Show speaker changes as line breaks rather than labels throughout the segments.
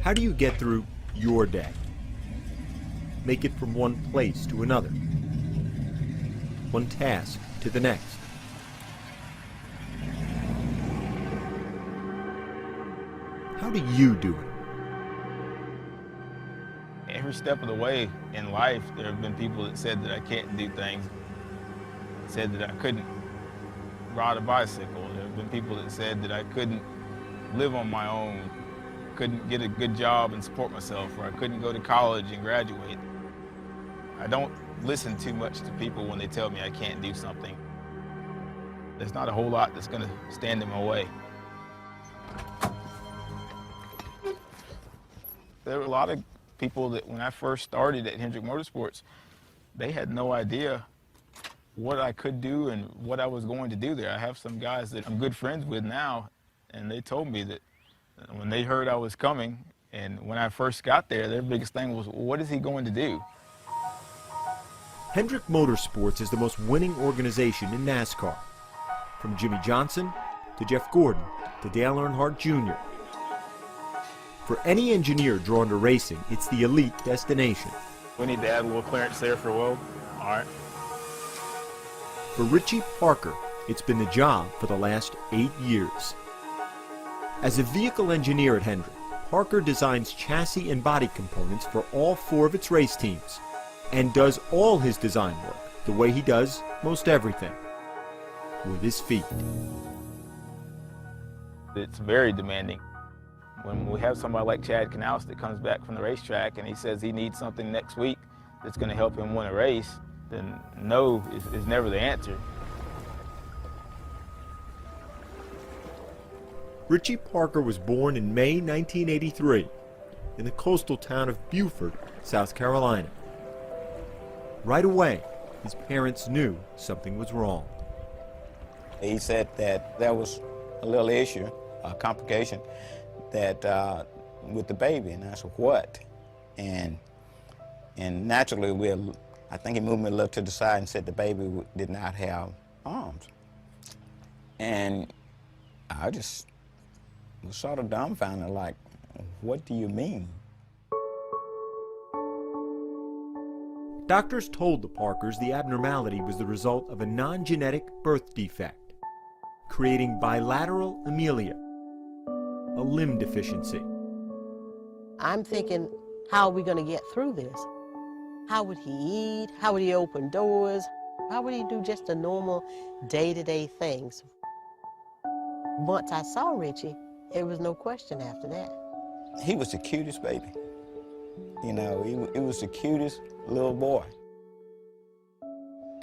How do you get through your day? Make it from one place to another, one task to the next. How do you do it?
Every step of the way in life, there have been people that said that I can't do things, said that I couldn't ride a bicycle. There have been people that said that I couldn't live on my own, couldn't get a good job and support myself, or I couldn't go to college and graduate. I don't listen too much to people when they tell me I can't do something. There's not a whole lot that's going to stand in my way. There were a lot of people that when I first started at Hendrick Motorsports, they had no idea what I could do and what I was going to do there. I have some guys that I'm good friends with now, and they told me that when they heard I was coming, and when I first got there, their biggest thing was, what is he going to do?
Hendrick Motorsports is the most winning organization in NASCAR. From Jimmy Johnson to Jeff Gordon to Dale Earnhardt Jr. For any engineer drawn to racing, it's the elite destination.
We need to add a little clearance there for Will. All right.
For Richie Parker, it's been the job for the last 8 years. As a vehicle engineer at Hendrick, Parker designs chassis and body components for all 4 of its race teams and does all his design work the way he does most everything, with his feet.
It's very demanding. When we have somebody like Chad Knaus that comes back from the racetrack and he says he needs something next week that's going to help him win a race, then no is never the answer.
Richie Parker was born in May 1983 in the coastal town of Beaufort, South Carolina. Right away, his parents knew something was wrong.
He said that there was a little issue, a complication, that with the baby, and I said, what? And naturally, I think he moved me a little to the side and said the baby did not have arms. And I just was sort of dumbfounded, like, what do you mean?
Doctors told the Parkers the abnormality was the result of a non-genetic birth defect, creating bilateral amelia, a limb deficiency.
I'm thinking, how are we going to get through this? How would he eat? How would he open doors? How would he do just the normal day-to-day things? Once I saw Richie, there was no question after that.
He was the cutest baby. You know, he was the cutest little boy.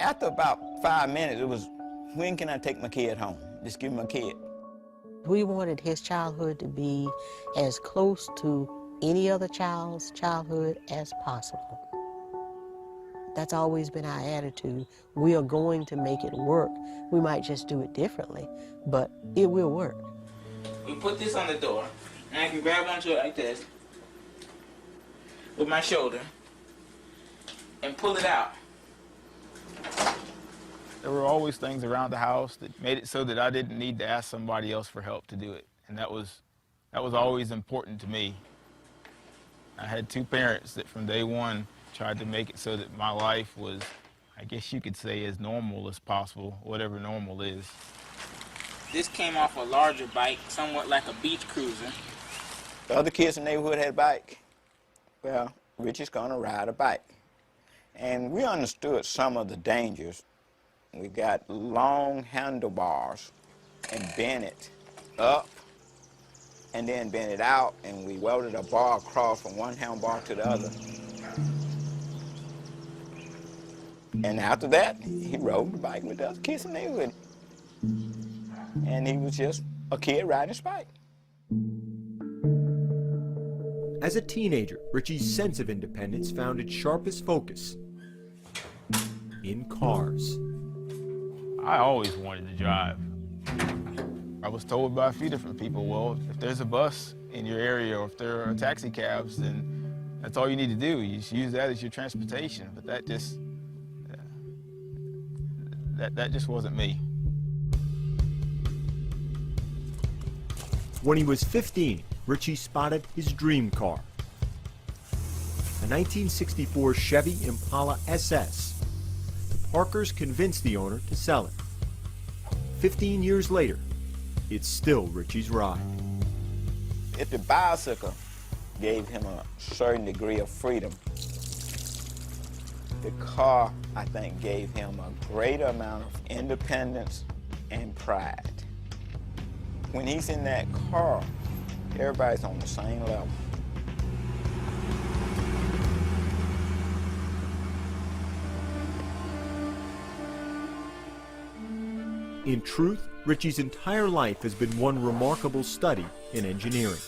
After about 5 minutes, it was, when can I take my kid home? Just give me my kid.
We wanted his childhood to be as close to any other child's childhood as possible. That's always been our attitude. We are going to make it work. We might just do it differently, but it will work.
We put this on the door, and I can grab onto it like this with my shoulder and pull it out.
There were always things around the house that made it so that I didn't need to ask somebody else for help to do it, and that was always important to me. I had 2 parents that from day one tried to make it so that my life was, I guess you could say, as normal as possible, whatever normal is.
This came off a larger bike, somewhat like a beach cruiser.
The other kids in the neighborhood had a bike. Well, Richie's gonna ride a bike. And we understood some of the dangers. We got long handlebars and bent it up and then bent it out, and we welded a bar across from one handlebar to the other. And after that, he rode the bike with the other kids in the neighborhood. And he was just a kid riding his bike.
As a teenager, Richie's sense of independence found its sharpest focus in cars.
I always wanted to drive. I was told by a few different people, well, if there's a bus in your area or if there are taxi cabs, then that's all you need to do. You just use that as your transportation. But that just wasn't me.
When he was 15, Richie spotted his dream car, a 1964 Chevy Impala SS. The Parkers convinced the owner to sell it. 15 years later, it's still Richie's ride.
If the bicycle gave him a certain degree of freedom, the car, I think, gave him a greater amount of independence and pride. When he's in that car, everybody's on the same level.
In truth, Richie's entire life has been one remarkable study in engineering.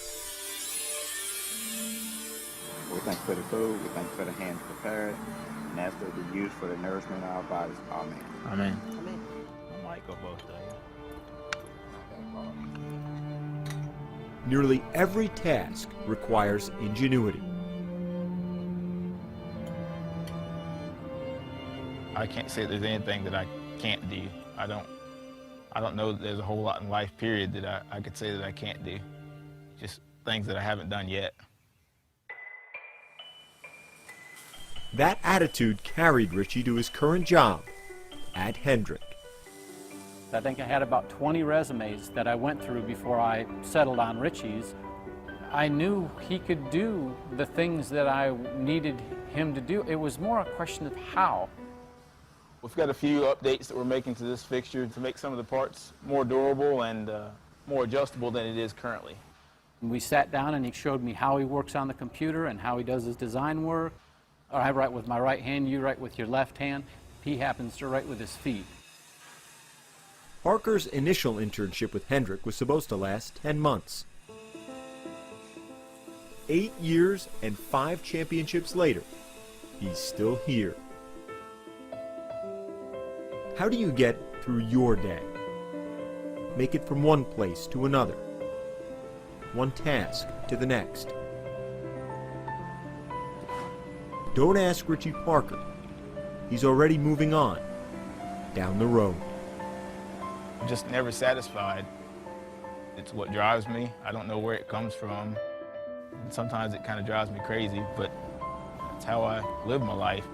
We thank you for the food, we thank you for the hands prepared, and that's to be used for the nourishment of our bodies. Amen.
Amen.
Amen.
I might go both days.
Nearly every task requires ingenuity.
I can't say there's anything that I can't do. I don't know that there's a whole lot in life, period, that I could say that I can't do. Just things that I haven't done yet.
That attitude carried Richie to his current job at Hendrick.
I think I had about 20 resumes that I went through before I settled on Richie's. I knew he could do the things that I needed him to do. It was more a question of how.
We've got a few updates that we're making to this fixture to make some of the parts more durable and more adjustable than it is currently.
We sat down and he showed me how he works on the computer and how he does his design work. I write with my right hand, you write with your left hand. He happens to write with his feet.
Parker's initial internship with Hendrick was supposed to last 10 months. 8 years and 5 championships later, he's still here. How do you get through your day? Make it from one place to another, one task to the next. Don't ask Richie Parker. He's already moving on down the road.
I'm just never satisfied. It's what drives me. I don't know where it comes from. And sometimes it kind of drives me crazy, but that's how I live my life.